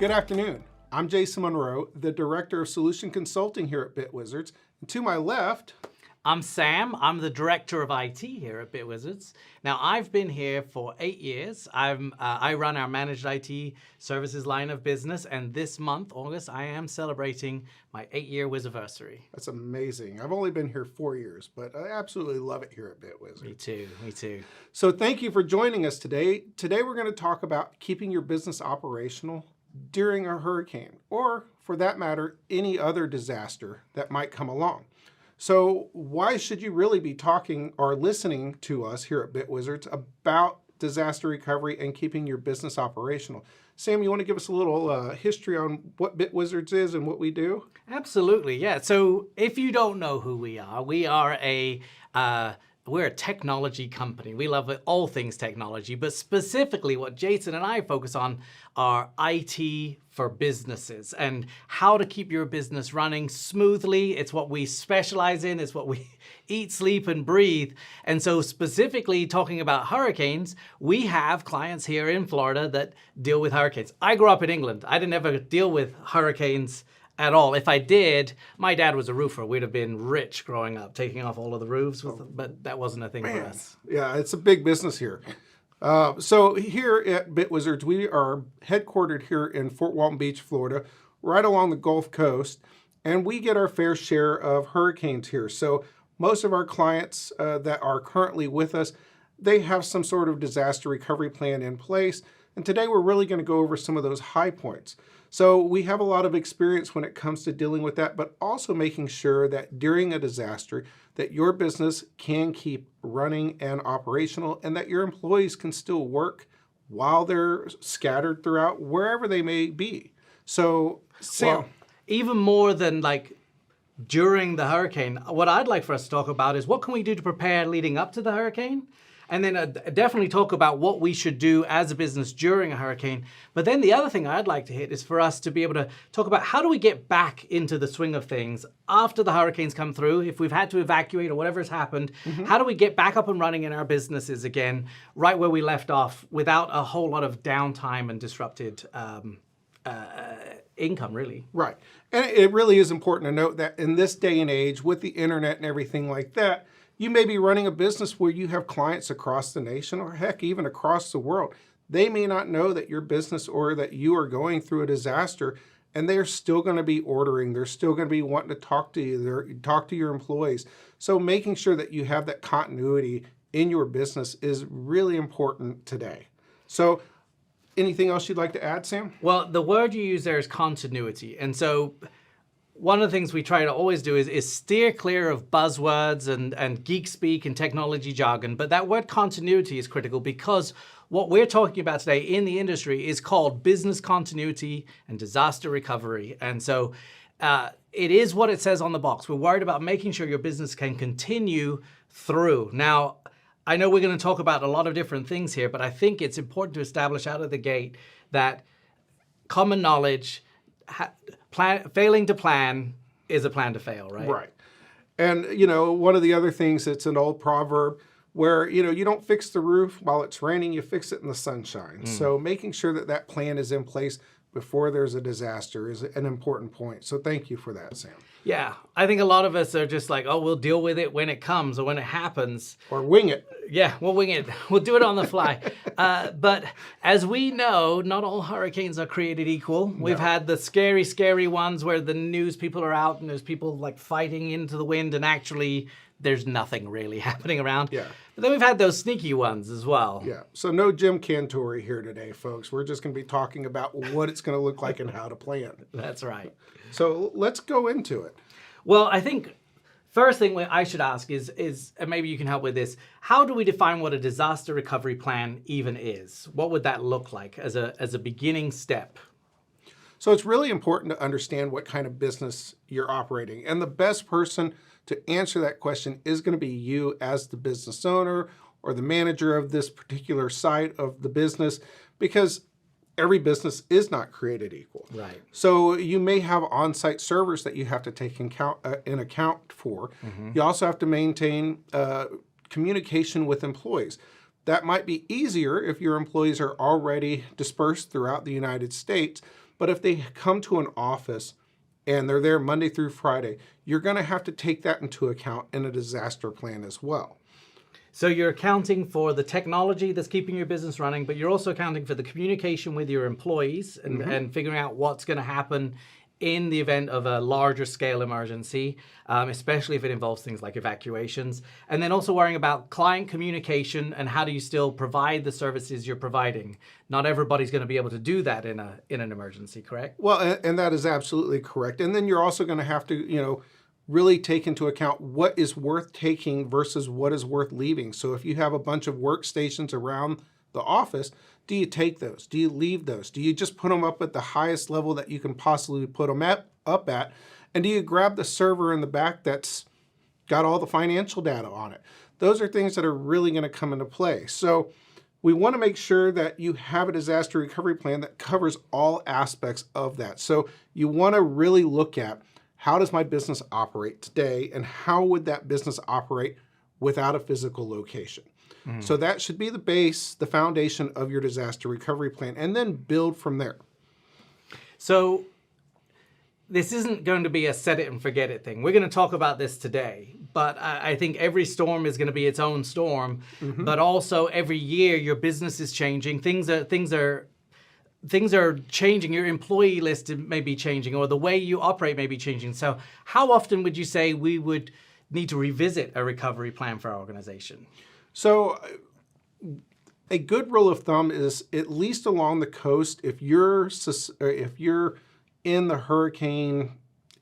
Good afternoon. I'm Jason Monroe, the Director of Solution Consulting here at BitWizards. And to my left, I'm Sam. I'm the Director of IT here at BitWizards. Now, I've been here for 8 years. I run our managed IT services line of business, and this month, August, I am celebrating my 8-year Wiziversary. that's amazing. I've only been here 4 years, but I absolutely love it here at BitWizards. Me too, me too. So thank you for joining us today. Today we're going to talk about keeping your business operational during a hurricane, or for that matter, any other disaster that might come along. So why should you really be talking or listening to us here at BitWizards about disaster recovery and keeping your business operational? Sam, you want to give us a little history on what BitWizards is and what we do? Absolutely, yeah. So if you don't know who we are we're a technology company. We love all things technology, but specifically what Jason and I focus on are IT for businesses and how to keep your business running smoothly. It's what we specialize in. It's what we eat, sleep, and breathe. And so specifically talking about hurricanes, we have clients here in Florida that deal with hurricanes. I grew up in England. I didn't ever deal with hurricanes at all. If I did, my dad was a roofer. We'd have been rich growing up, taking off all of the roofs, but that wasn't a thing for us. Yeah, it's a big business here. So here at BitWizards, we are headquartered here in Fort Walton Beach, Florida, right along the Gulf Coast, and we get our fair share of hurricanes here. So most of our clients that are currently with us, they have some sort of disaster recovery plan in place, and today we're really going to go over some of those high points. So we have a lot of experience when it comes to dealing with that, but also making sure that during a disaster that your business can keep running and operational and that your employees can still work while they're scattered throughout wherever they may be. So, Sam. Well, even more than like during the hurricane, what I'd like for us to talk about is what can we do to prepare leading up to the hurricane? And then definitely talk about what we should do as a business during a hurricane. But then the other thing I'd like to hit is for us to be able to talk about how do we get back into the swing of things after the hurricanes come through, if we've had to evacuate or whatever has happened, how do we get back up and running in our businesses again, right where we left off, without a whole lot of downtime and disrupted income, really. Right. And it really is important to note that in this day and age, with the internet and everything like that, you may be running a business where you have clients across the nation or heck, even across the world. They may not know that your business or that you are going through a disaster, and they're still going to be ordering. They're still going to be wanting to talk to you, talk to your employees. So making sure that you have that continuity in your business is really important today. So anything else you'd like to add, Sam? Well, the word you use there is continuity. And so one of the things we try to always do is steer clear of buzzwords and geek speak and technology jargon. But that word continuity is critical because what we're talking about today in the industry is called business continuity and disaster recovery. And so it is what it says on the box. We're worried about making sure your business can continue through. Now, I know we're going to talk about a lot of different things here, but I think it's important to establish out of the gate that common knowledge, failing to plan is a plan to fail, right? Right. And, one of the other things, it's an old proverb where, you don't fix the roof while it's raining, you fix it in the sunshine. So making sure that that plan is in place before there's a disaster is an important point. So thank you for that, Sam. Yeah, I think a lot of us are just like, oh, we'll deal with it when it comes or when it happens. Or wing it. Yeah, we'll wing it. We'll do it on the fly. But as we know, not all hurricanes are created equal. No. We've had the scary, scary ones where the news people are out and there's people like fighting into the wind and actually there's nothing really happening around. Yeah. But then we've had those sneaky ones as well. Yeah. So no Jim Cantori here today, folks. We're just going to be talking about what it's going to look like and how to plan. That's right. So let's go into it. Well, I think first thing I should ask is, and maybe you can help with this, how do we define what a disaster recovery plan even is? What would that look like as a beginning step? So it's really important to understand what kind of business you're operating. And the best person to answer that question is going to be you as the business owner or the manager of this particular side of the business, because every business is not created equal. Right. So you may have on-site servers that you have to take in account for. You also have to maintain communication with employees. That might be easier if your employees are already dispersed throughout the United States, But if they come to an office and they're there Monday through Friday, you're going to have to take that into account in a disaster plan as well. So you're accounting for the technology that's keeping your business running, but you're also accounting for the communication with your employees and figuring out what's going to happen in the event of a larger scale emergency, especially if it involves things like evacuations. And then also worrying about client communication and how do you still provide the services you're providing. Not everybody's going to be able to do that in an emergency, correct? Well, and that is absolutely correct. And then you're also going to have to, really take into account what is worth taking versus what is worth leaving. So if you have a bunch of workstations around the office, do you take those? Do you leave those? Do you just put them up at the highest level that you can possibly put them up at? And do you grab the server in the back that's got all the financial data on it? Those are things that are really going to come into play. So we want to make sure that you have a disaster recovery plan that covers all aspects of that. So you want to really look at, how does my business operate today, and how would that business operate without a physical location? So that should be the base, the foundation of your disaster recovery plan, and then build from there. So this isn't going to be a set it and forget it thing. We're going to talk about this today, but I think every storm is going to be its own storm, but also every year your business is changing. Things are changing. Your employee list may be changing, or the way you operate may be changing. So how often would you say we would need to revisit a recovery plan for our organization? So a good rule of thumb is, at least along the coast, if you're in the hurricane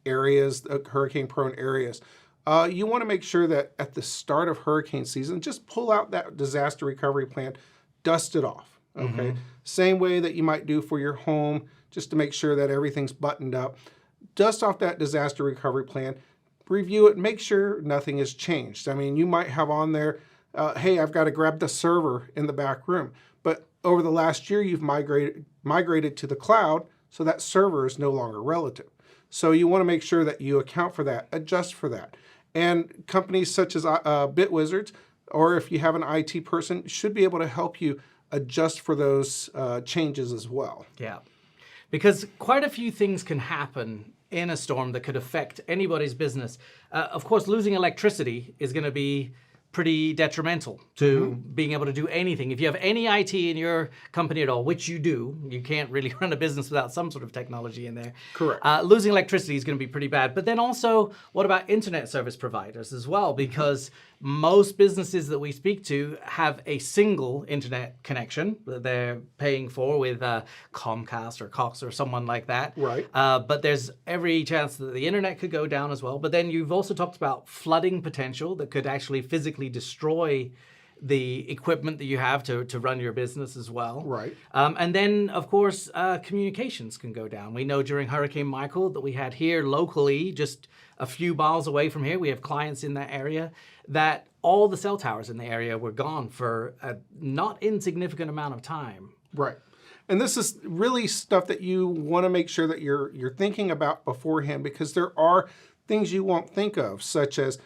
areas, hurricane-prone areas, you want to make sure that at the start of hurricane season, just pull out that disaster recovery plan, dust it off. Okay. Same way that you might do for your home, just to make sure that everything's buttoned up. Dust off that disaster recovery plan, review it, make sure nothing has changed. I mean, you might have on there, hey, I've got to grab the server in the back room. But over the last year, you've migrated to the cloud, so that server is no longer relative. So you want to make sure that you account for that, adjust for that. And companies such as BitWizards, or if you have an IT person, should be able to help you adjust for those changes as well. Yeah, because quite a few things can happen in a storm that could affect anybody's business. Of course, losing electricity is going to be pretty detrimental to being able to do anything. If you have any IT in your company at all, which you do, you can't really run a business without some sort of technology in there. Correct. Losing electricity is going to be pretty bad. But then also, what about internet service providers as well? Because most businesses that we speak to have a single internet connection that they're paying for with Comcast or Cox or someone like that. Right. But there's every chance that the internet could go down as well. But then you've also talked about flooding potential that could actually physically destroy the equipment that you have to run your business as well. Right. And then, of course, communications can go down. We know during Hurricane Michael that we had here locally, just a few miles away from here, we have clients in that area, that all the cell towers in the area were gone for a not insignificant amount of time. Right. And this is really stuff that you want to make sure that you're thinking about beforehand, because there are things you won't think of, such as,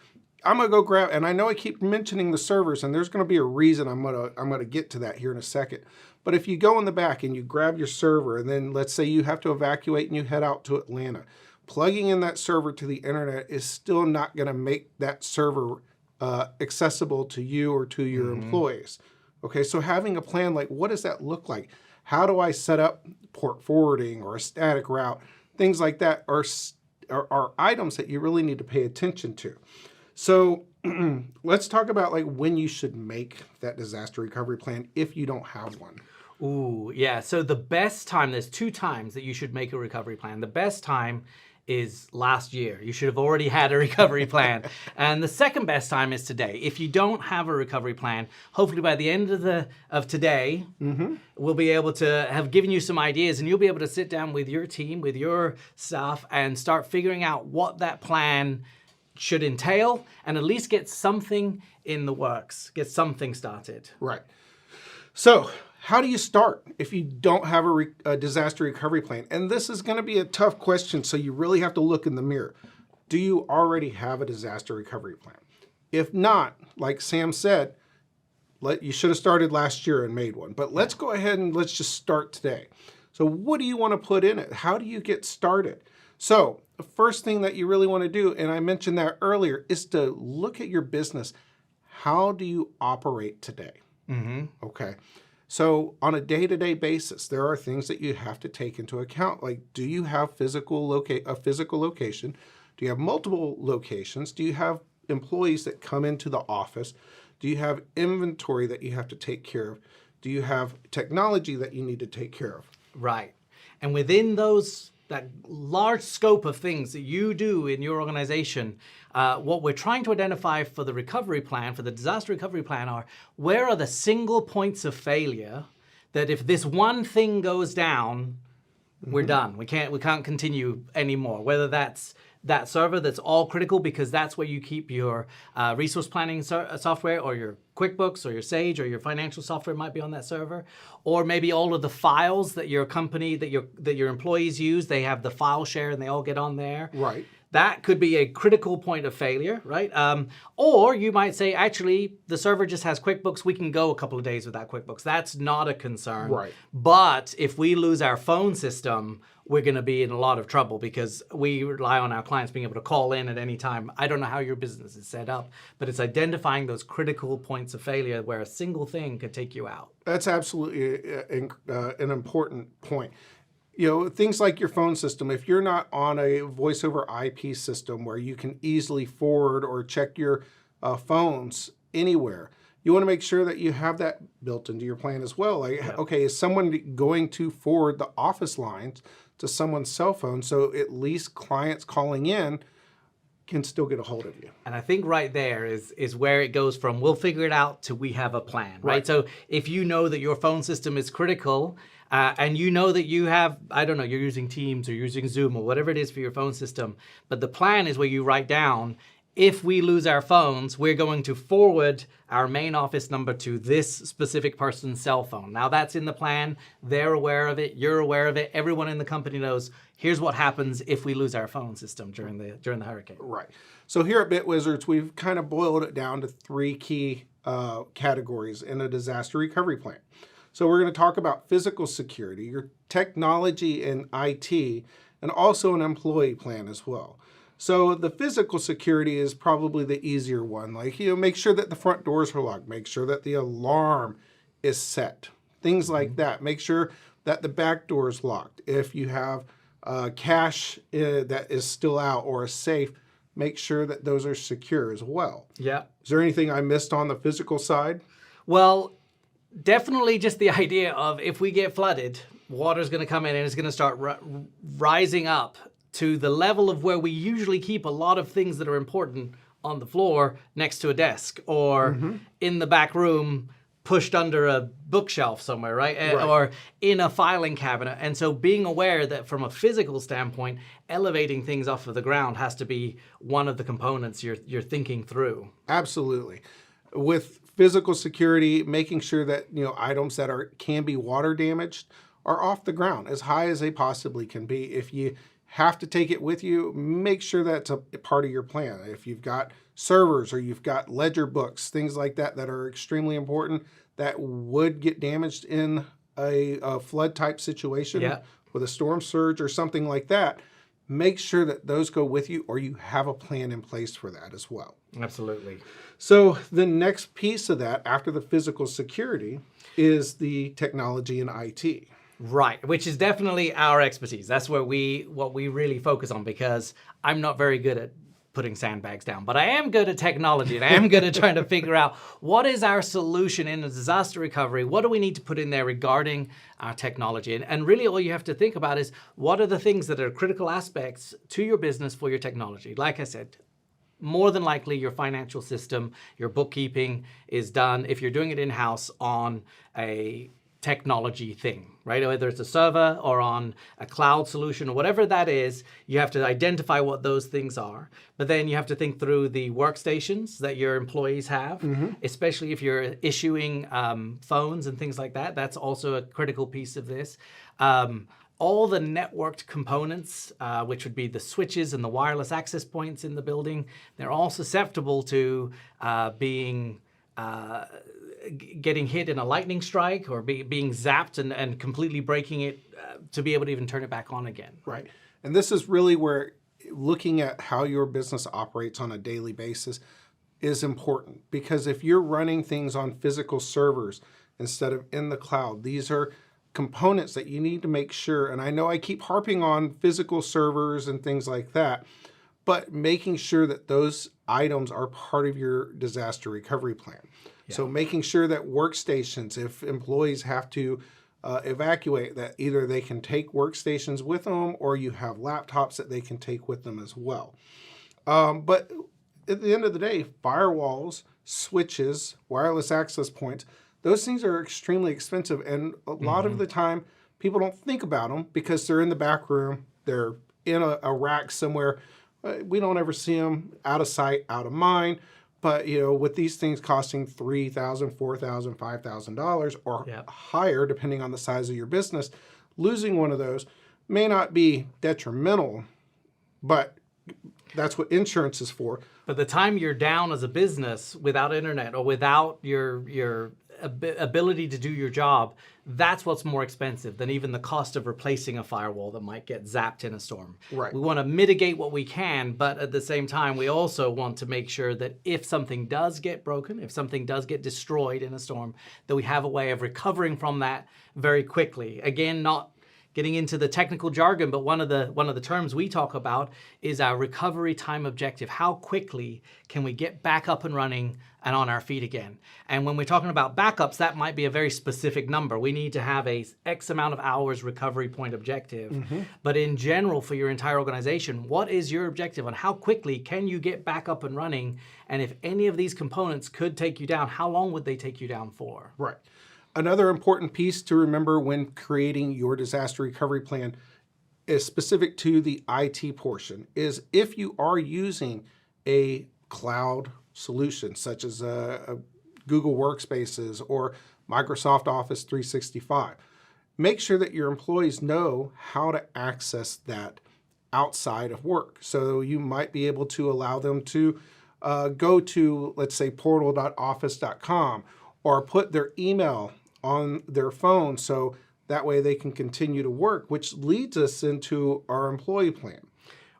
I'm gonna go grab, and I know I keep mentioning the servers, and there's gonna be a reason I'm gonna get to that here in a second. But if you go in the back and you grab your server, and then let's say you have to evacuate and you head out to Atlanta, plugging in that server to the internet is still not gonna make that server accessible to you or to your employees. Okay, so having a plan, like, what does that look like? How do I set up port forwarding or a static route? Things like that are items that you really need to pay attention to. So let's talk about like when you should make that disaster recovery plan if you don't have one. Ooh, yeah. So the best time, there's 2 times that you should make a recovery plan. The best time is last year. You should have already had a recovery plan. And the second best time is today. If you don't have a recovery plan, hopefully by the end of today, we'll be able to have given you some ideas, and you'll be able to sit down with your team, with your staff, and start figuring out what that plan should entail, and at least get something in the works, get something started. Right. So how do you start if you don't have a disaster recovery plan? And this is going to be a tough question, so you really have to look in the mirror. Do you already have a disaster recovery plan? If not, like Sam said, you should have started last year and made one. But let's go ahead and let's just start today. So what do you want to put in it? How do you get started? So the first thing that you really want to do, and I mentioned that earlier, is to look at your business. How do you operate today? Okay. So on a day-to-day basis, there are things that you have to take into account. Like, do you have a physical location? Do you have multiple locations? Do you have employees that come into the office? Do you have inventory that you have to take care of? Do you have technology that you need to take care of? Right. And within that large scope of things that you do in your organization, what we're trying to identify for the recovery plan, for the disaster recovery plan, are where are the single points of failure that if this one thing goes down, we're done. We can't continue anymore. Whether that's that server that's all critical because that's where you keep your resource planning software, or your QuickBooks or your Sage or your financial software might be on that server, or maybe all of the files that your company, that your employees use, they have the file share and they all get on there. Right. That could be a critical point of failure, right? Or you might say, actually, the server just has QuickBooks. We can go a couple of days without QuickBooks. That's not a concern. Right. But if we lose our phone system, we're going to be in a lot of trouble because we rely on our clients being able to call in at any time. I don't know how your business is set up, but it's identifying those critical points of failure where a single thing could take you out. That's absolutely an important point. You know, things like your phone system, if you're not on a voice over IP system where you can easily forward or check your phones anywhere, you want to make sure that you have that built into your plan as well. Like, okay, is someone going to forward the office lines to someone's cell phone so at least clients calling in can still get a hold of you? And I think right there is where it goes from we'll figure it out to we have a plan, right? So if you know that your phone system is critical, and you know that you have, I don't know, you're using Teams or using Zoom or whatever it is for your phone system, but the plan is where you write down, if we lose our phones, we're going to forward our main office number to this specific person's cell phone. Now that's in the plan. They're aware of it. You're aware of it. Everyone in the company knows, here's what happens if we lose our phone system during the hurricane. Right. So here at BitWizards, we've kind of boiled it down to three key categories in a disaster recovery plan. So we're going to talk about physical security, your technology and IT, and also an employee plan as well. So the physical security is probably the easier one. Like, you know, make sure that the front doors are locked, make sure that the alarm is set, things like that. Make sure that the back door is locked. If you have cash that is still out or a safe, make sure that those are secure as well. Yeah. Is there anything I missed on the physical side? Well, definitely just the idea of if we get flooded, water's going to come in and it's going to start rising up to the level of where we usually keep a lot of things that are important on the floor next to a desk or in the back room pushed under a bookshelf somewhere, right? Or in a filing cabinet. And so being aware that from a physical standpoint, elevating things off of the ground has to be one of the components you're thinking through. Absolutely. With physical security, making sure that, you know, items that can be water damaged are off the ground as high as they possibly can be. If you have to take it with you, make sure that's a part of your plan. If you've got servers or you've got ledger books, things like that that are extremely important that would get damaged in a flood type situation with a storm surge or something like that, make sure that those go with you or you have a plan in place for that as well. Absolutely. So the next piece of that after the physical security is the technology and IT. Right, which is definitely our expertise. That's what we really focus on, because I'm not very good at putting sandbags down, but I am good at technology, and I am good at trying to figure out what is our solution in a disaster recovery. What do we need to put in there regarding our technology? And really all you have to think about is what are the things that are critical aspects to your business for your technology. Like I said, more than likely your financial system, your bookkeeping is done, if you're doing it in-house, on a technology thing, right? Whether it's a server or on a cloud solution or whatever that is, you have to identify what those things are. But then you have to think through the workstations that your employees have, especially if you're issuing phones and things like that. That's also a critical piece of this. All the networked components, which would be the switches and the wireless access points in the building, they're all susceptible to being getting hit in a lightning strike or being zapped and completely breaking it to be able to even turn it back on again. Right. And this is really where looking at how your business operates on a daily basis is important, because if you're running things on physical servers instead of in the cloud, these are components that you need to make sure, and I know I keep harping on physical servers and things like that, but making sure that those items are part of your disaster recovery plan. Yeah. So making sure that workstations, if employees have to evacuate, that either they can take workstations with them or you have laptops that they can take with them as well. But at the end of the day, firewalls, switches, wireless access points, those things are extremely expensive. And a lot of the time, people don't think about them because they're in the back room, they're in a rack somewhere. We don't ever see them, out of sight, out of mind. But with these things costing $3,000, $4,000, $5,000 or higher, depending on the size of your business, losing one of those may not be detrimental, but that's what insurance is for. But the time you're down as a business without internet or without your ability to do your job, that's what's more expensive than even the cost of replacing a firewall that might get zapped in a storm. Right. We want to mitigate what we can, but at the same time, we also want to make sure that if something does get broken, if something does get destroyed in a storm, that we have a way of recovering from that very quickly. Again, not getting into the technical jargon, but one of the terms we talk about is our recovery time objective. How quickly can we get back up and running and on our feet again? And when we're talking about backups, that might be a very specific number. We need to have a X amount of hours recovery point objective. But in general, for your entire organization, what is your objective on how quickly can you get back up and running? And if any of these components could take you down, how long would they take you down for? Right. Another important piece to remember when creating your disaster recovery plan is specific to the IT portion, is if you are using a cloud solution such as a Google Workspaces or Microsoft Office 365, make sure that your employees know how to access that outside of work. So you might be able to allow them to go to, let's say, portal.office.com or put their email on their phone so that way they can continue to work, which leads us into our employee plan.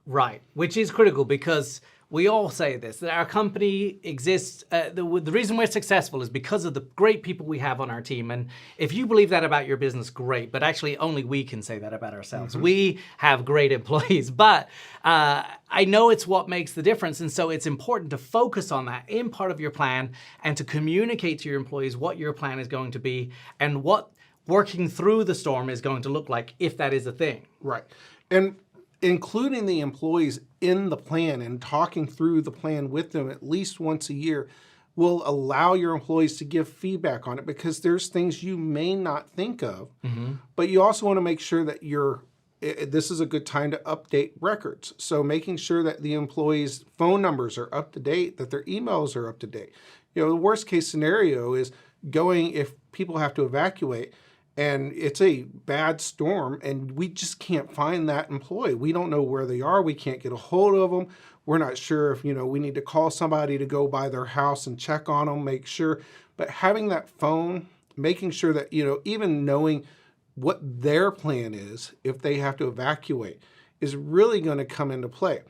Right, which is critical because we all say this, that our company exists, the reason we're successful is because of the great people we have on our team. And if you believe that about your business, great, but actually only we can say that about ourselves. We have great employees, but I know it's what makes the difference. And so it's important to focus on that in part of your plan and to communicate to your employees what your plan is going to be and what working through the storm is going to look like, if that is a thing. Right. And including the employees in the plan and talking through the plan with them at least once a year will allow your employees to give feedback on it, because there's things you may not think of, but you also want to make sure that this is a good time to update records. So making sure that the employees' phone numbers are up to date, that their emails are up to date. The worst case scenario is if people have to evacuate, and it's a bad storm and we just can't find that employee. We don't know where they are. We can't get a hold of them. We're not sure if, we need to call somebody to go by their house and check on them, make sure. But having that phone, making sure that, even knowing what their plan is if they have to evacuate is really going to come into play.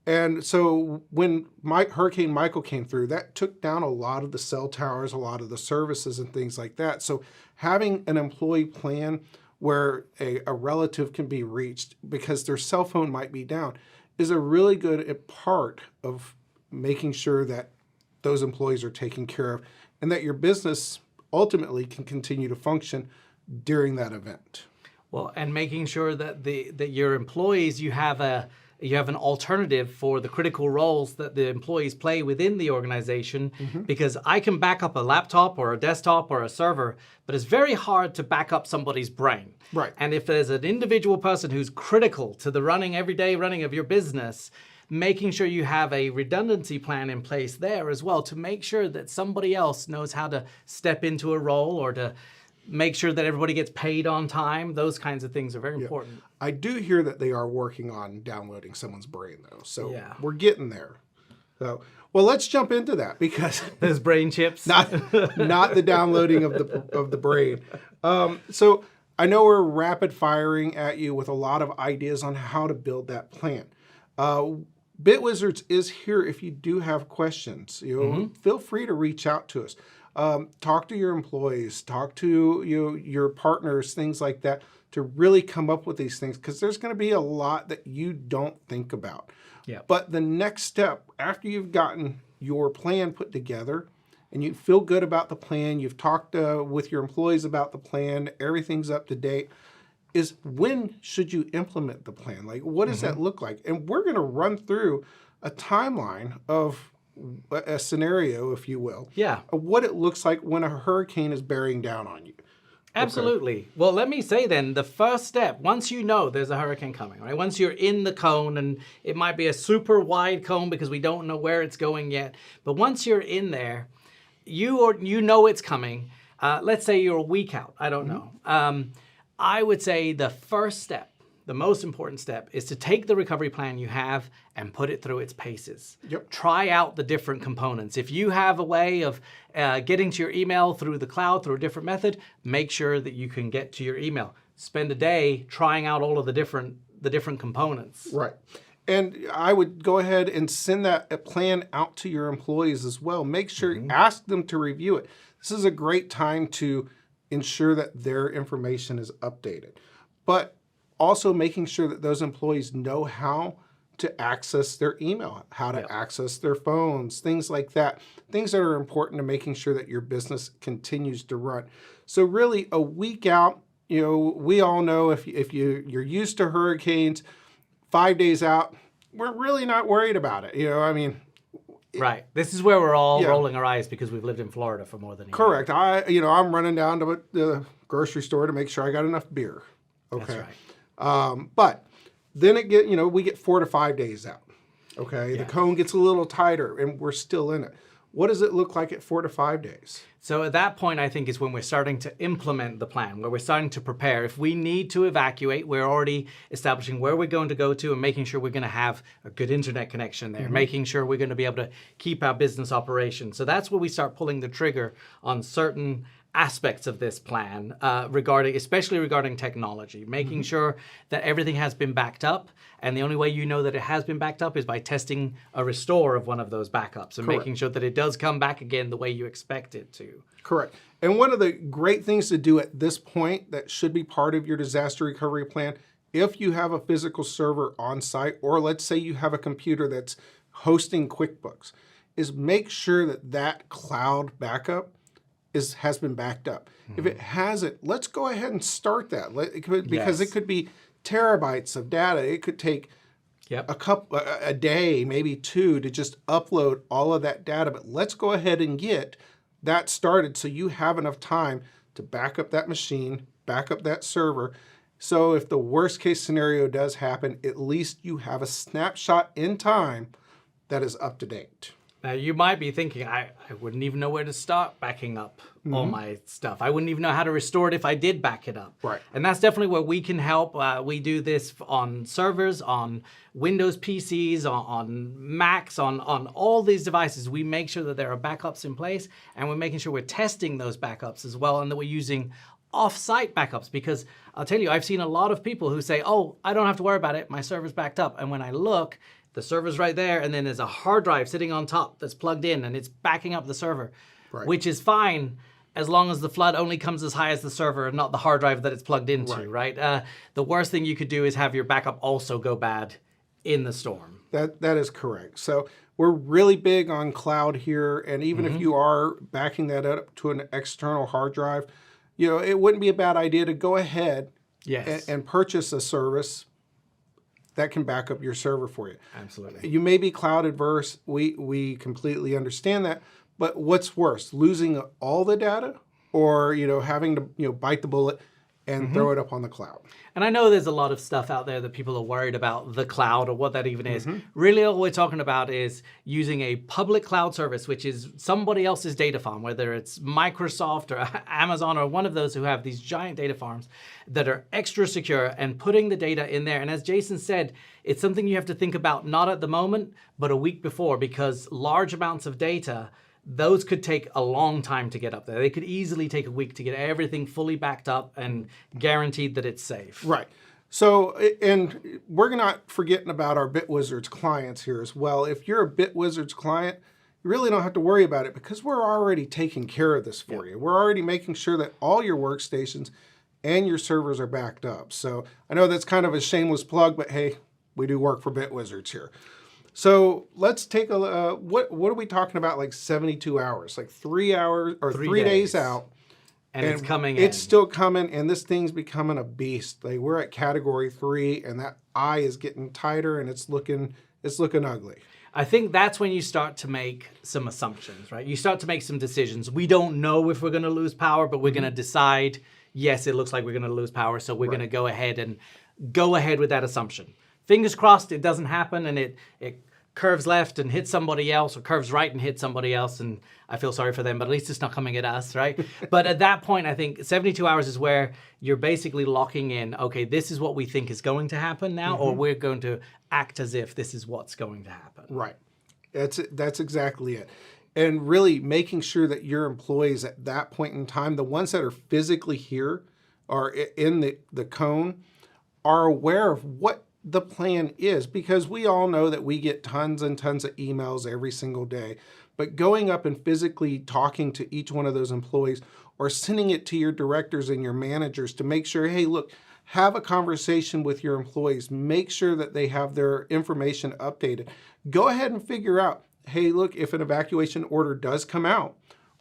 And so when Hurricane Michael came through, that took down a lot of the cell towers, a lot of the services and things like that. So having an employee plan where a relative can be reached because their cell phone might be down is a really good part of making sure that those employees are taken care of and that your business ultimately can continue to function during that event. Well, and making sure that that your employees, you have an alternative for the critical roles that the employees play within the organization, because I can back up a laptop or a desktop or a server, but it's very hard to back up somebody's brain. Right. And if there's an individual person who's critical to the everyday running of your business, making sure you have a redundancy plan in place there as well to make sure that somebody else knows how to step into a role or to make sure that everybody gets paid on time. Those kinds of things are very important. I do hear that they are working on downloading someone's brain, though. So Yeah. we're getting there. So, well, let's jump into that because Those brain chips. not the downloading of the brain. So I know we're rapid firing at you with a lot of ideas on how to build that plan. BitWizards is here if you do have questions. Feel free to reach out to us. Talk to your employees, talk to your partners, things like that, to really come up with these things, because there's going to be a lot that you don't think about. Yeah. But the next step, after you've gotten your plan put together and you feel good about the plan, you've talked with your employees about the plan, everything's up to date, is when should you implement the plan? Like, what does that look like? And we're going to run through a timeline of a scenario, if you will, of what it looks like when a hurricane is bearing down on you. Absolutely. Okay. Well, let me say then, the first step, once you know there's a hurricane coming, right? Once you're in the cone, and it might be a super wide cone because we don't know where it's going yet, but once you're in there, you know it's coming. Let's say you're a week out. I don't know. I would say the first step, the most important step, is to take the recovery plan you have and put it through its paces. Yep. Try out the different components. If you have a way of getting to your email through the cloud, through a different method, make sure that you can get to your email. Spend a day trying out all of the different components. Right. And I would go ahead and send that plan out to your employees as well. Make sure, ask them to review it. This is a great time to ensure that their information is updated. But also making sure that those employees know how to access their email, how to access their phones, things like that. Things that are important to making sure that your business continues to run. So really, a week out, we all know if you're used to hurricanes, 5 days out, we're really not worried about it. Right. This is where we're all rolling our eyes because we've lived in Florida for more than a year. Correct. I'm running down to the grocery store to make sure I got enough beer. Okay. That's right. But then we get 4 to 5 days out. Okay. The cone gets a little tighter and we're still in it. What does it look like at 4 to 5 days? So at that point, I think is when we're starting to implement the plan, where we're starting to prepare. If we need to evacuate, we're already establishing where we're going to go to and making sure we're going to have a good internet connection there, making sure we're going to be able to keep our business operation. So that's where we start pulling the trigger on certain aspects of this plan, especially regarding technology, making sure that everything has been backed up. And the only way you know that it has been backed up is by testing a restore of one of those backups and making sure that it does come back again the way you expect it to. Correct. And one of the great things to do at this point that should be part of your disaster recovery plan, if you have a physical server on site, or let's say you have a computer that's hosting QuickBooks, is make sure that cloud backup has been backed up. If it hasn't, let's go ahead and start that. Because it could be terabytes of data. It could take a day, maybe 2, to just upload all of that data. But let's go ahead and get that started so you have enough time to back up that machine, back up that server. So if the worst case scenario does happen, at least you have a snapshot in time that is up to date. Now, you might be thinking, I wouldn't even know where to start backing up all my stuff. I wouldn't even know how to restore it if I did back it up. Right. And that's definitely where we can help. We do this on servers, on Windows PCs, on Macs, on all these devices. We make sure that there are backups in place, and we're making sure we're testing those backups as well, and that we're using off-site backups. Because I'll tell you, I've seen a lot of people who say, oh, I don't have to worry about it. My server's backed up. And when I look, the server's right there, and then there's a hard drive sitting on top that's plugged in, and it's backing up the server, which is fine as long as the flood only comes as high as the server and not the hard drive that it's plugged into, right? The worst thing you could do is have your backup also go bad in the storm. That is correct. So we're really big on cloud here, and even if you are backing that up to an external hard drive, it wouldn't be a bad idea to go ahead and purchase a service that can back up your server for you. Absolutely. You may be cloud adverse. We completely understand that. But what's worse, losing all the data, or having to bite the bullet and throw it up on the cloud. And I know there's a lot of stuff out there that people are worried about the cloud or what that even is. Really, all we're talking about is using a public cloud service, which is somebody else's data farm, whether it's Microsoft or Amazon or one of those who have these giant data farms that are extra secure, and putting the data in there. And as Jason said, it's something you have to think about not at the moment, but a week before, because large amounts of data, those could take a long time to get up there. They could easily take a week to get everything fully backed up and guaranteed that it's safe. Right. So, and we're not forgetting about our BitWizards clients here as well. If you're a BitWizards client, you really don't have to worry about it because we're already taking care of this for you. We're already making sure that all your workstations and your servers are backed up. So I know that's kind of a shameless plug, but hey, we do work for BitWizards here. So let's take a what are we talking about? Like 72 hours, like 3 hours or 3 days out, and it's coming. It's still coming, and this thing's becoming a beast. Like we're at category 3, and that eye is getting tighter, and it's looking ugly. I think that's when you start to make some assumptions, right? You start to make some decisions. We don't know if we're going to lose power, but we're going to decide. Yes, it looks like we're going to lose power, so we're going to go ahead with that assumption. Fingers crossed it doesn't happen and it curves left and hits somebody else, or curves right and hits somebody else, and I feel sorry for them, but at least it's not coming at us, right? But at that point, I think 72 hours is where you're basically locking in, okay, this is what we think is going to happen now, or we're going to act as if this is what's going to happen. Right. That's exactly it. And really making sure that your employees at that point in time, the ones that are physically here or in the cone, are aware of what the plan is, because we all know that we get tons and tons of emails every single day, but going up and physically talking to each one of those employees or sending it to your directors and your managers to make sure, hey, look, have a conversation with your employees, make sure that they have their information updated. Go ahead and figure out, hey, look, if an evacuation order does come out,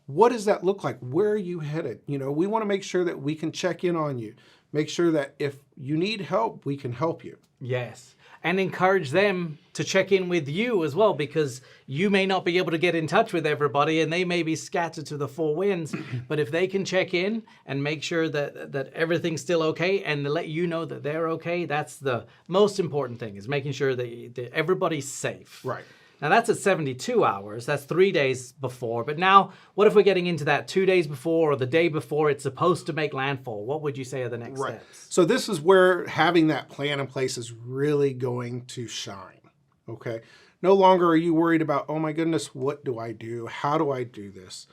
what does that look like? Where are you headed? You know, we want to make sure that we can check in on you, make sure that if you need help, we can help you. Yes. And encourage them to check in with you as well, because you may not be able to get in touch with everybody and they may be scattered to the four winds. But if they can check in and make sure that everything's still okay and let you know that they're okay, that's the most important thing, is making sure that everybody's safe. Right. Now that's at 72 hours, that's 3 days before. But now, what if we're getting into that 2 days before or the day before it's supposed to make landfall? What would you say are the next steps? So this is where having that plan in place is really going to shine, okay? No longer are you worried about, oh my goodness, what do I do? How do I do this?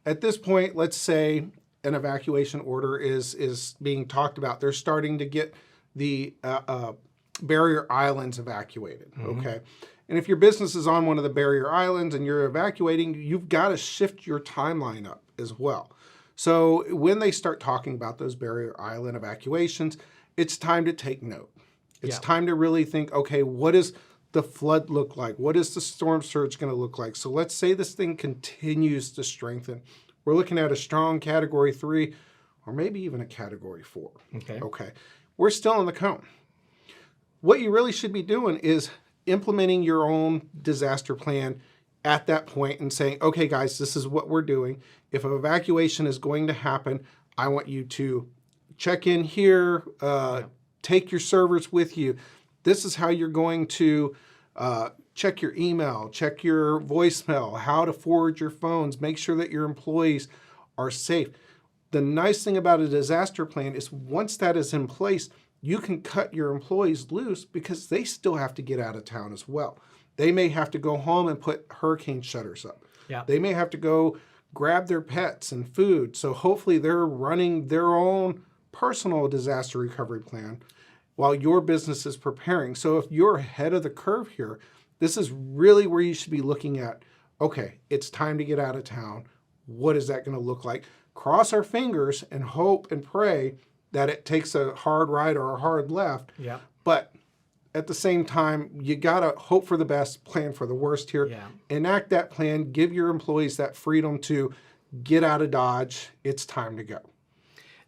At this point, let's say an evacuation order is being talked about. They're starting to get the barrier islands evacuated, okay? And if your business is on one of the barrier islands and you're evacuating, you've got to shift your timeline up as well. So when they start talking about those barrier island evacuations, it's time to take note. It's time to really think, okay, what does the flood look like? What is the storm surge going to look like? So let's say this thing continues to strengthen. We're looking at a strong category 3 or maybe even a category 4. Okay. We're still in the cone. What you really should be doing is implementing your own disaster plan at that point and saying, okay, guys, this is what we're doing. If an evacuation is going to happen, I want you to check in here, take your servers with you. This is how you're going to check your email, check your voicemail, how to forward your phones, make sure that your employees are safe. The nice thing about a disaster plan is once that is in place, you can cut your employees loose because they still have to get out of town as well. They may have to go home and put hurricane shutters up. They may have to go grab their pets and food. So hopefully they're running their own personal disaster recovery plan while your business is preparing. So if you're ahead of the curve here, this is really where you should be looking at, okay, it's time to get out of town. What is that going to look like? Cross our fingers and hope and pray that it takes a hard right or a hard left. But at the same time, you got to hope for the best, plan for the worst here. Enact that plan, give your employees that freedom to get out of Dodge. It's time to go.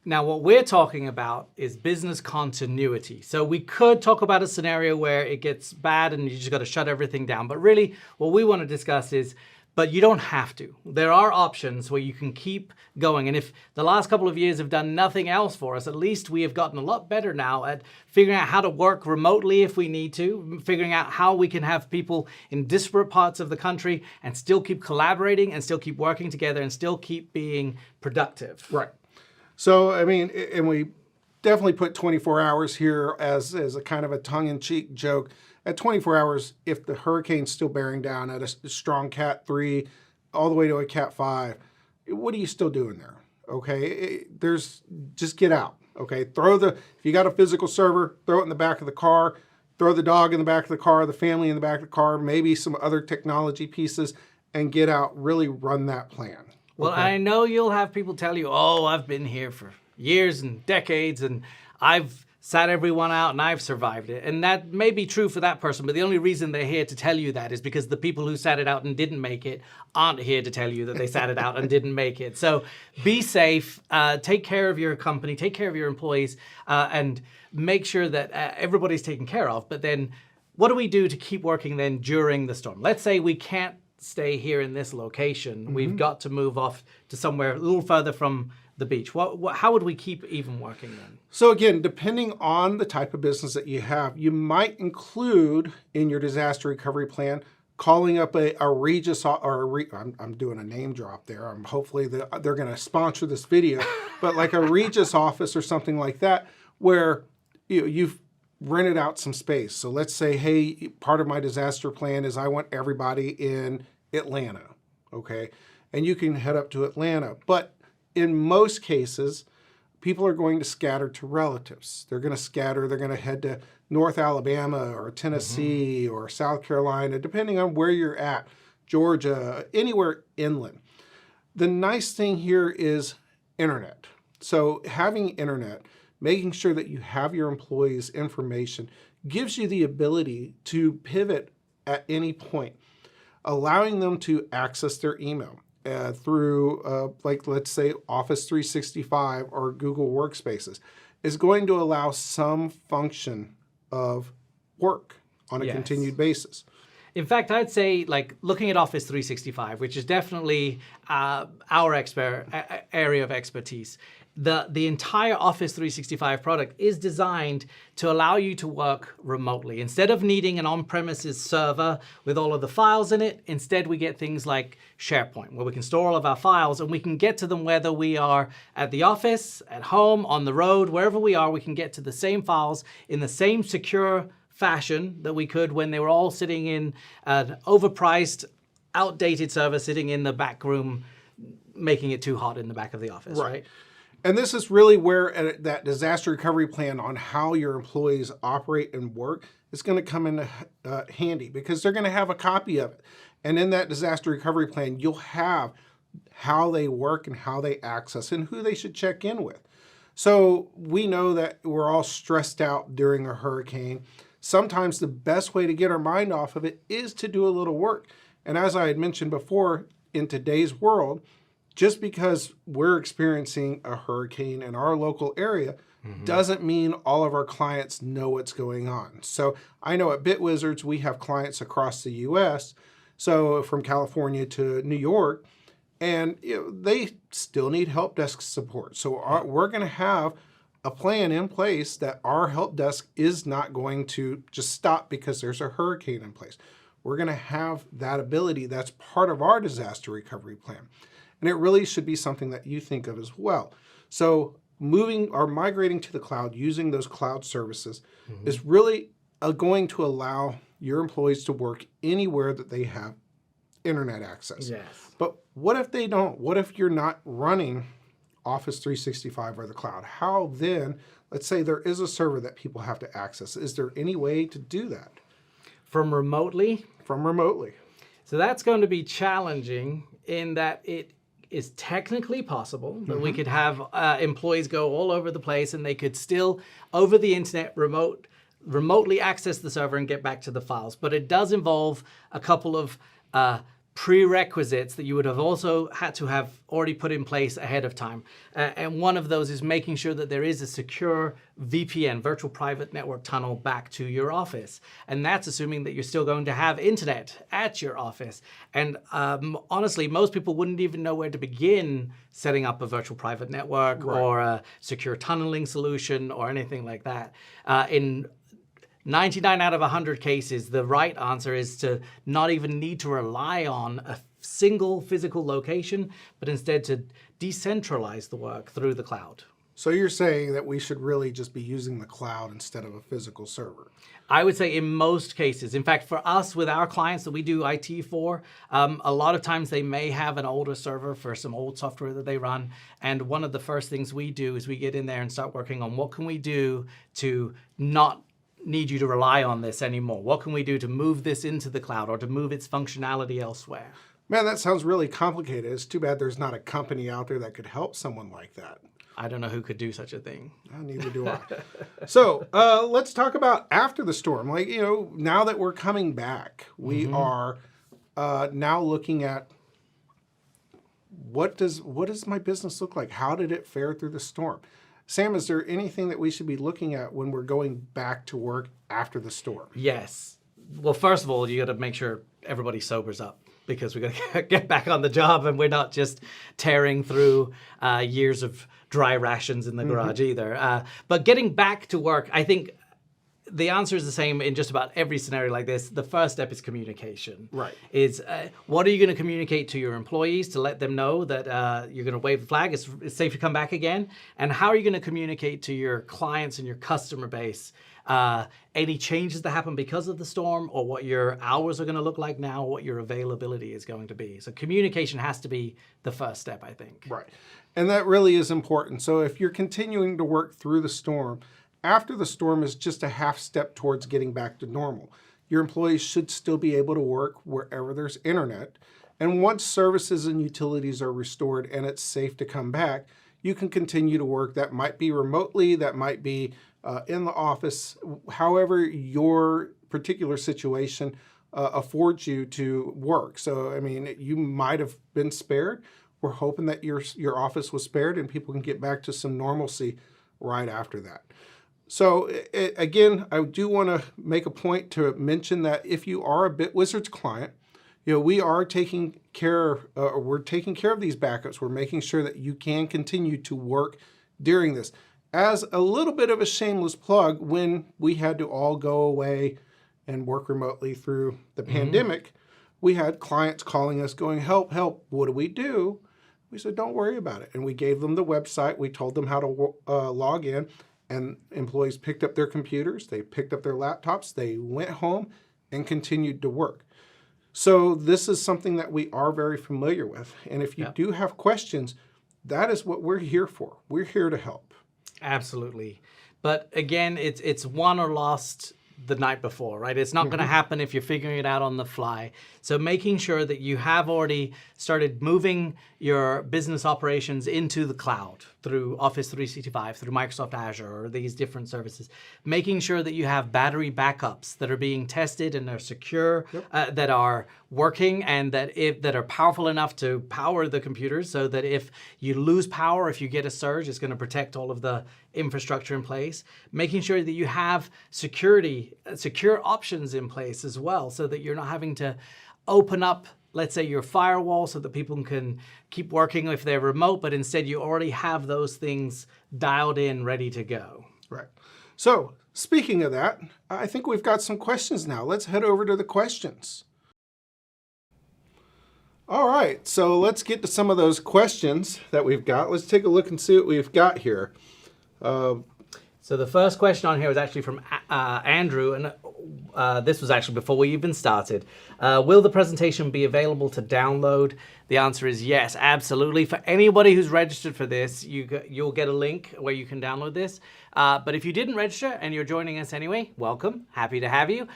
Now, what we're talking about is business continuity. So we could talk about a scenario where it gets bad and you just got to shut everything down. But really, what we want to discuss is But you don't have to. There are options where you can keep going. And if the last couple of years have done nothing else for us, at least we have gotten a lot better now at figuring out how to work remotely if we need to, figuring out how we can have people in disparate parts of the country and still keep collaborating and still keep working together and still keep being productive. Right. So, I mean, and we definitely put 24 hours here as a kind of a tongue-in-cheek joke. At 24 hours, if the hurricane's still bearing down at a strong Cat 3 all the way to a Cat 5, what are you still doing there? Okay, just get out. Okay, if you got a physical server, throw it in the back of the car, throw the dog in the back of the car, the family in the back of the car, maybe some other technology pieces, and get out, really run that plan. Well, I know you'll have people tell you, oh, I've been here for years and decades, and I've sat everyone out and I've survived it. And that may be true for that person, but the only reason they're here to tell you that is because the people who sat it out and didn't make it aren't here to tell you that they sat it out and didn't make it. So be safe, take care of your company, take care of your employees, and make sure that everybody's taken care of. But then what do we do to keep working then during the storm? Let's say we can't stay here in this location. We've got to move off to somewhere a little further from the beach. How would we keep even working then? So again, depending on the type of business that you have, you might include in your disaster recovery plan calling up a Regis, I'm doing a name drop there. Hopefully they're going to sponsor this video, but like a Regis office or something like that, where you've rented out some space. So let's say, hey, part of my disaster plan is I want everybody in Atlanta, okay? And you can head up to Atlanta, but in most cases, people are going to scatter to relatives. They're going to head to North Alabama or Tennessee or South Carolina, depending on where you're at, Georgia, anywhere inland. The nice thing here is internet. So having internet, making sure that you have your employees' information gives you the ability to pivot at any point, allowing them to access their email. Through, like, let's say, Office 365 or Google Workspaces, is going to allow some function of work on a continued basis. In fact, I'd say, like, looking at Office 365, which is definitely our area of expertise, the entire Office 365 product is designed to allow you to work remotely. Instead of needing an on-premises server with all of the files in it, instead we get things like SharePoint, where we can store all of our files and we can get to them whether we are at the office, at home, on the road, wherever we are, we can get to the same files in the same secure fashion that we could when they were all sitting in an overpriced, outdated server sitting in the back room, making it too hot in the back of the office, right? And this is really where that disaster recovery plan on how your employees operate and work is going to come in handy, because they're going to have a copy of it. And in that disaster recovery plan, you'll have how they work and how they access and who they should check in with. So we know that we're all stressed out during a hurricane. Sometimes the best way to get our mind off of it is to do a little work. And as I had mentioned before, in today's world, just because we're experiencing a hurricane in our local area doesn't mean all of our clients know what's going on. So I know at BitWizards, we have clients across the US, so from California to New York, and they still need help desk support. So we're going to have a plan in place that our help desk is not going to just stop because there's a hurricane in place. We're going to have that ability. That's part of our disaster recovery plan. And it really should be something that you think of as well. So moving or migrating to the cloud, using those cloud services is really going to allow your employees to work anywhere that they have internet access. Yes. But what if they don't? What if you're not running Office 365 or the cloud? How then, let's say there is a server that people have to access. Is there any way to do that? From remotely? From remotely. So that's going to be challenging in that it is technically possible that we could have employees go all over the place and they could still, over the internet, remotely access the server and get back to the files. But it does involve a couple of prerequisites that you would have also had to have already put in place ahead of time. And one of those is making sure that there is a secure VPN, virtual private network tunnel, back to your office. And that's assuming that you're still going to have internet at your office. And honestly, most people wouldn't even know where to begin setting up a virtual private network or a secure tunneling solution or anything like that. In 99 out of 100 cases, the right answer is to not even need to rely on a single physical location, but instead to decentralize the work through the cloud. So you're saying that we should really just be using the cloud instead of a physical server? I would say in most cases. In fact, for us, with our clients that we do IT for, a lot of times they may have an older server for some old software that they run. And one of the first things we do is we get in there and start working on what can we do to not need you to rely on this anymore? What can we do to move this into the cloud or to move its functionality elsewhere? Man, that sounds really complicated. It's too bad there's not a company out there that could help someone like that. I don't know who could do such a thing. Neither do I. So let's talk about after the storm. Like, now that we're coming back, we are now looking at what does my business look like? How did it fare through the storm? Sam, is there anything that we should be looking at when we're going back to work after the storm? Yes. Well, first of all, you got to make sure everybody sobers up, because we got to get back on the job and we're not just tearing through years of dry rations in the garage either. But getting back to work, I think the answer is the same in just about every scenario like this. The first step is communication. Right. Is what are you going to communicate to your employees to let them know that you're going to wave the flag, it's safe to come back again? And how are you going to communicate to your clients and your customer base any changes that happen because of the storm, or what your hours are going to look like now, what your availability is going to be? So communication has to be the first step, I think. Right. And that really is important. So if you're continuing to work through the storm, after the storm is just a half step towards getting back to normal. Your employees should still be able to work wherever there's internet. And once services and utilities are restored and it's safe to come back, you can continue to work. That might be remotely, that might be in the office, however your particular situation affords you to work. So, I mean, you might have been spared. We're hoping that your office was spared and people can get back to some normalcy right after that. So again, I do want to make a point to mention that if you are a BitWizards client, we are taking care, we're taking care of these backups. We're making sure that you can continue to work during this. As a little bit of a shameless plug, when we had to all go away and work remotely through the pandemic, we had clients calling us going, help, help, what do we do? We said, don't worry about it. And we gave them the website. We told them how to log in. And employees picked up their computers, they picked up their laptops, they went home and continued to work. So this is something that we are very familiar with. And if you do have questions, that is what we're here for. We're here to help. Absolutely. But again, it's won or lost the night before, right? It's not going to happen if you're figuring it out on the fly. So making sure that you have already started moving your business operations into the cloud through Office 365, through Microsoft Azure, or these different services. Making sure that you have battery backups that are being tested and are secure, that are working, and that are powerful enough to power the computers, so that if you lose power, if you get a surge, it's going to protect all of the infrastructure in place. Making sure that you have secure options in place as well, so that you're not having to open up, let's say, your firewall so that people can keep working if they're remote, but instead you already have those things dialed in, ready to go. Right. So speaking of that, I think we've got some questions now. Let's head over to the questions. All right, so let's get to some of those questions that we've got. Let's take a look and see what we've got here. So the first question on here was actually from Andrew, and this was actually before we even started. Will the presentation be available to download? The answer is yes, absolutely. For anybody who's registered for this, you'll get a link where you can download this. But if you didn't register and you're joining us anyway, welcome. Happy to have you.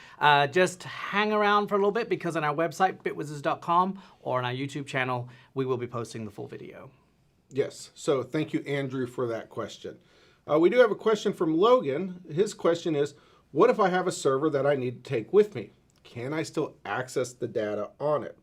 Just hang around for a little bit, because on our website, bitwizards.com, or on our YouTube channel, we will be posting the full video. Yes, so thank you, Andrew, for that question. We do have a question from Logan. His question is, what if I have a server that I need to take with me? Can I still access the data on it?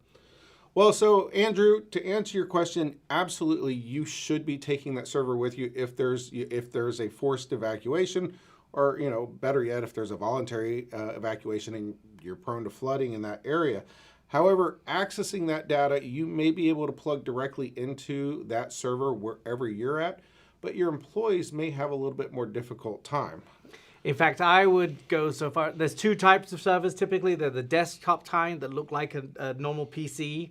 Well, so Andrew, to answer your question, absolutely, you should be taking that server with you if there's a forced evacuation, or better yet, if there's a voluntary evacuation and you're prone to flooding in that area. However, accessing that data, you may be able to plug directly into that server wherever you're at, but your employees may have a little bit more difficult time. In fact, I would go so far. There's two types of servers typically. They're the desktop kind that look like a normal PC.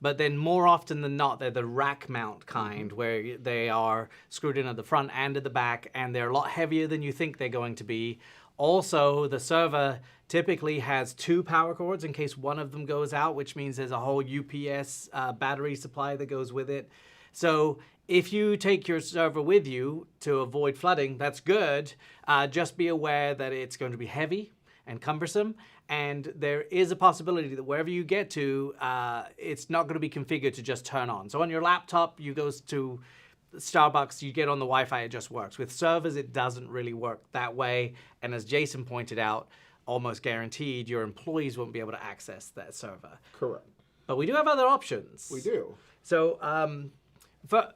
But then more often than not, they're the rack mount kind where they are screwed in at the front and at the back, and they're a lot heavier than you think they're going to be. Also, the server typically has two power cords in case one of them goes out, which means there's a whole UPS battery supply that goes with it. So if you take your server with you to avoid flooding, that's good. Just be aware that it's going to be heavy and cumbersome, and there is a possibility that wherever you get to, it's not going to be configured to just turn on. So on your laptop, you go to Starbucks, you get on the Wi-Fi, it just works. With servers, it doesn't really work that way, and as Jason pointed out, almost guaranteed your employees won't be able to access that server. Correct. But we do have other options. We do. So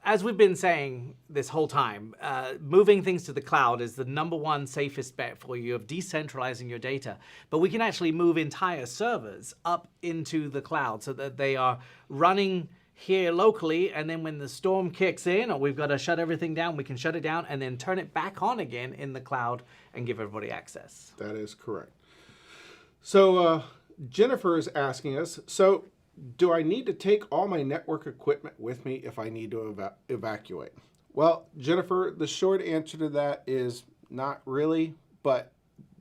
as we've been saying this whole time, moving things to the cloud is the #1 safest bet for you of decentralizing your data. But we can actually move entire servers up into the cloud so that they are running here locally, and then when the storm kicks in or we've got to shut everything down, we can shut it down and then turn it back on again in the cloud and give everybody access. That is correct. So Jennifer is asking us, so do I need to take all my network equipment with me if I need to evacuate? Well, Jennifer, the short answer to that is not really, but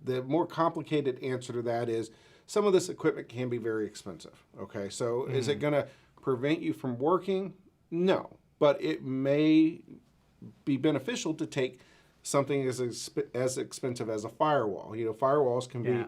the more complicated answer to that is some of this equipment can be very expensive. Okay, so is it going to prevent you from working? No, but it may be beneficial to take something as expensive as a firewall. Firewalls can be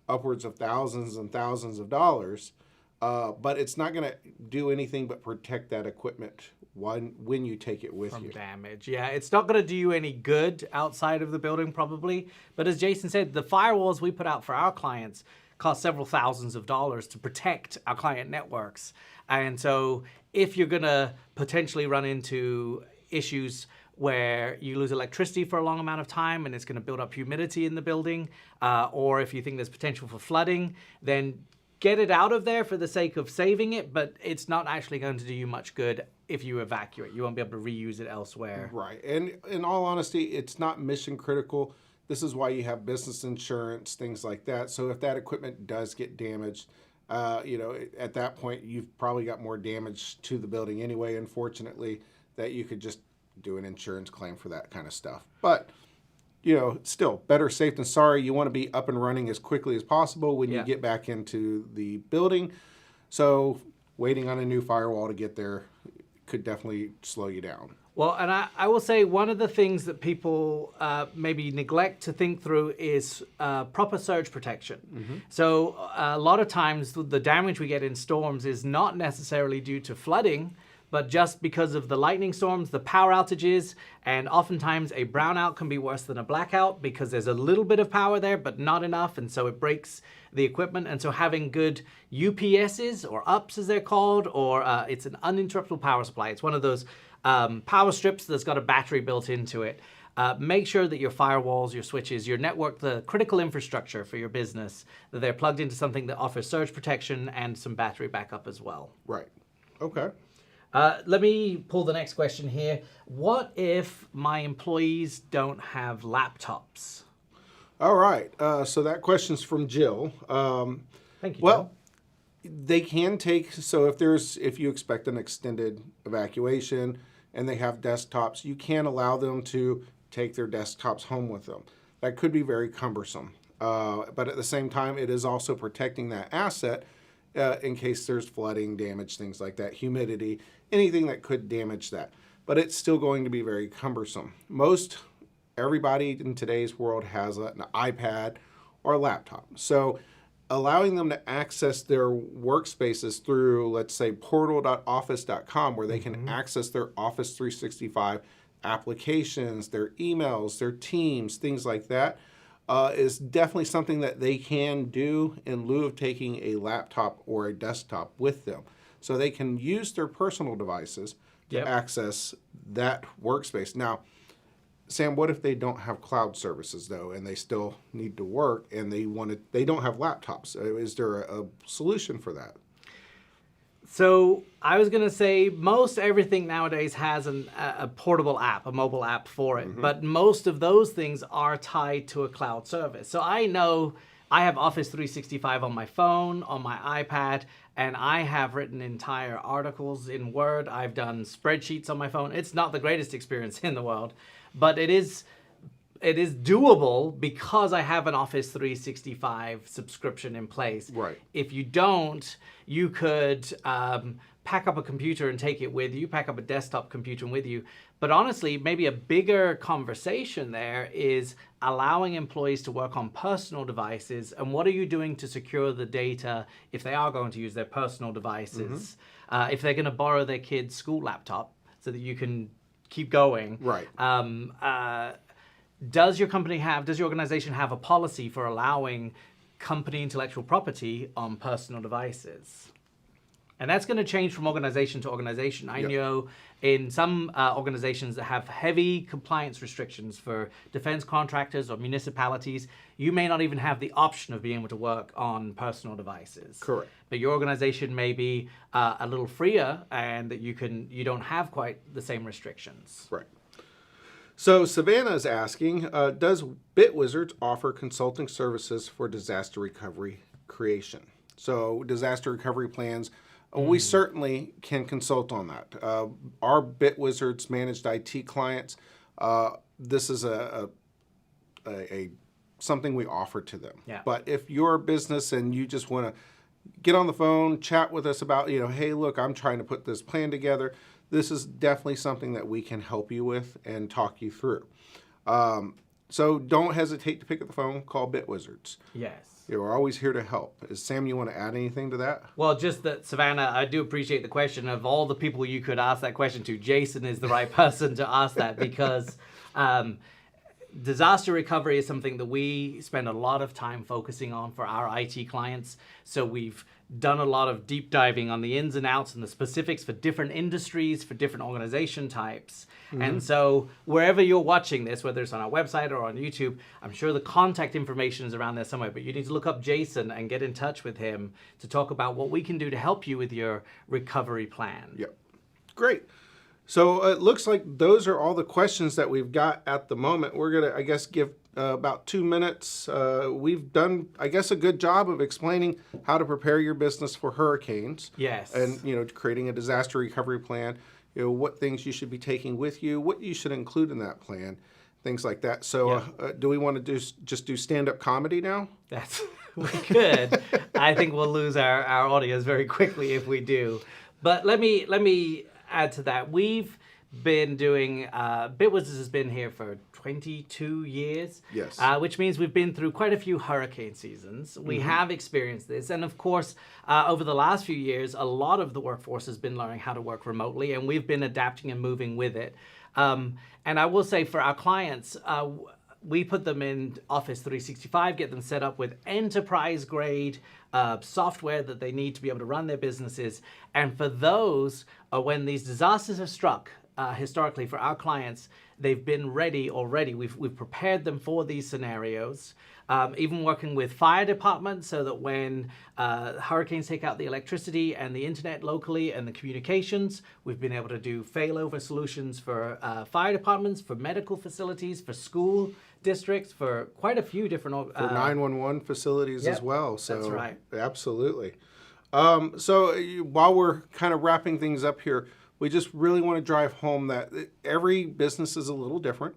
upwards of thousands and thousands of dollars. But it's not going to do anything but protect that equipment when you take it with you. From damage. Yeah, it's not going to do you any good outside of the building probably. But as Jason said, the firewalls we put out for our clients cost several thousands of dollars to protect our client networks. And so if you're going to potentially run into issues where you lose electricity for a long amount of time and it's going to build up humidity in the building, or if you think there's potential for flooding, then get it out of there for the sake of saving it, but it's not actually going to do you much good if you evacuate. You won't be able to reuse it elsewhere. Right. And in all honesty, it's not mission critical. This is why you have business insurance, things like that. So if that equipment does get damaged, at that point, you've probably got more damage to the building anyway, unfortunately, that you could just do an insurance claim for that kind of stuff. But still, better safe than sorry. You want to be up and running as quickly as possible when you get back into the building. So waiting on a new firewall to get there could definitely slow you down. Well, and I will say one of the things that people maybe neglect to think through is proper surge protection. So a lot of times the damage we get in storms is not necessarily due to flooding, but just because of the lightning storms, the power outages, and oftentimes a brownout can be worse than a blackout because there's a little bit of power there, but not enough, and so it breaks the equipment. And so having good UPSs, or UPS as they're called, or it's an uninterruptible power supply. It's one of those power strips that's got a battery built into it. Make sure that your firewalls, your switches, your network, the critical infrastructure for your business, that they're plugged into something that offers surge protection and some battery backup as well. Right. Okay. Let me pull the next question here. What if my employees don't have laptops? All right. So that question's from Jill. Thank you, Well, they can take, so if you expect an extended evacuation and they have desktops, you can allow them to take their desktops home with them. That could be very cumbersome. But at the same time, it is also protecting that asset in case there's flooding, damage, things like that, humidity, anything that could damage that. But it's still going to be very cumbersome. Everybody in today's world has an iPad or a laptop. So allowing them to access their workspaces through, let's say, portal.office.com, where they can access their Office 365 applications, their emails, their Teams, things like that, is definitely something that they can do in lieu of taking a laptop or a desktop with them. So they can use their personal devices to Yep. access that workspace. Now, Sam, what if they don't have cloud services though, and they still need to work, and they don't have laptops? Is there a solution for that? So I was going to say most everything nowadays has a portable app, a mobile app for it. But most of those things are tied to a cloud service. So I know I have Office 365 on my phone, on my iPad, and I have written entire articles in Word. I've done spreadsheets on my phone. It's not the greatest experience in the world, but it is doable because I have an Office 365 subscription in place. Right. If you don't, you could pack up a computer and take it with you, pack up a desktop computer with you. But honestly, maybe a bigger conversation there is allowing employees to work on personal devices. And what are you doing to secure the data if they are going to use their personal devices? If they're going to borrow their kid's school laptop so that you can keep going. Right. Does your organization have a policy for allowing company intellectual property on personal devices? And that's going to change from organization to organization. I know in some organizations that have heavy compliance restrictions for defense contractors or municipalities, you may not even have the option of being able to work on personal devices. Correct. But your organization may be a little freer, and that you don't have quite the same restrictions. Right. So Savannah is asking, does BitWizards offer consulting services for disaster recovery creation? So disaster recovery plans, we certainly can consult on that. Our BitWizards managed IT clients, this is a something we offer to them. Yeah. But if you're a business and you just want to get on the phone, chat with us about, hey, look, I'm trying to put this plan together, this is definitely something that we can help you with and talk you through. So don't hesitate to pick up the phone, call BitWizards. Yes. We're always here to help. Sam, you want to add anything to that? Well, just that, Savannah, I do appreciate the question. Of all the people you could ask that question to, Jason is the right person to ask that, because disaster recovery is something that we spend a lot of time focusing on for our IT clients. So we've done a lot of deep diving on the ins and outs and the specifics for different industries, for different organization types. And so wherever you're watching this, whether it's on our website or on YouTube, I'm sure the contact information is around there somewhere, but you need to look up Jason and get in touch with him to talk about what we can do to help you with your recovery plan. Yep. Great. So it looks like those are all the questions that we've got at the moment. We're going to, I guess, give about 2 minutes. We've done, I guess, a good job of explaining how to prepare your business for hurricanes. Yes. And, creating a disaster recovery plan, what things you should be taking with you, what you should include in that plan, things like that. So do we want to just do stand-up comedy now? We could. I think we'll lose our audience very quickly if we do. But let me add to that. We've been doing, BitWizards has been here for 22 years. Yes. Which means we've been through quite a few hurricane seasons. We have experienced this. And of course, over the last few years, a lot of the workforce has been learning how to work remotely, and we've been adapting and moving with it. And I will say for our clients, we put them in Office 365, get them set up with enterprise-grade software that they need to be able to run their businesses. And for those, when these disasters have struck, historically for our clients, they've been ready already. We've prepared them for these scenarios. Even working with fire departments so that when hurricanes take out the electricity and the internet locally and the communications, we've been able to do failover solutions for fire departments, for medical facilities, for school districts, for quite a few different... for 911 facilities as well. So that's right. Absolutely. While we're kind of wrapping things up here, we just really want to drive home that every business is a little different.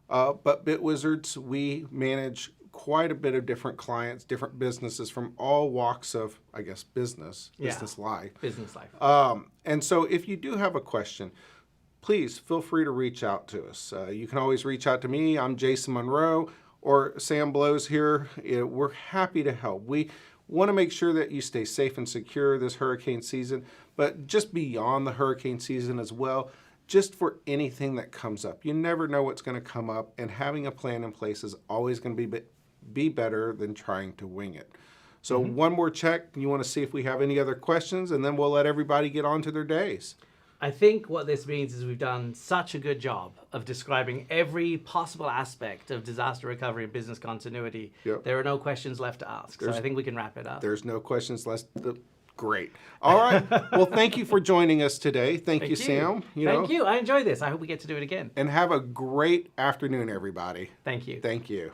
But BitWizards, we manage quite a bit of different clients, different businesses from all walks of, I guess, business life. Business life. And so if you do have a question, please feel free to reach out to us. You can always reach out to me. I'm Jason Monroe, or Sam Blows here. We're happy to help. We want to make sure that you stay safe and secure this hurricane season, but just beyond the hurricane season as well, just for anything that comes up. You never know what's going to come up, and having a plan in place is always going to be better than trying to wing it. So one more check. You want to see if we have any other questions, and then we'll let everybody get on to their days. I think what this means is we've done such a good job of describing every possible aspect of disaster recovery and business continuity. Yep. There are no questions left to ask. So I think we can wrap it up. There's no questions left. Great. All right. Well, thank you for joining us today. Thank you, Sam. Thank you. I enjoyed this. I hope we get to do it again. And have a great afternoon, everybody. Thank you. Thank you.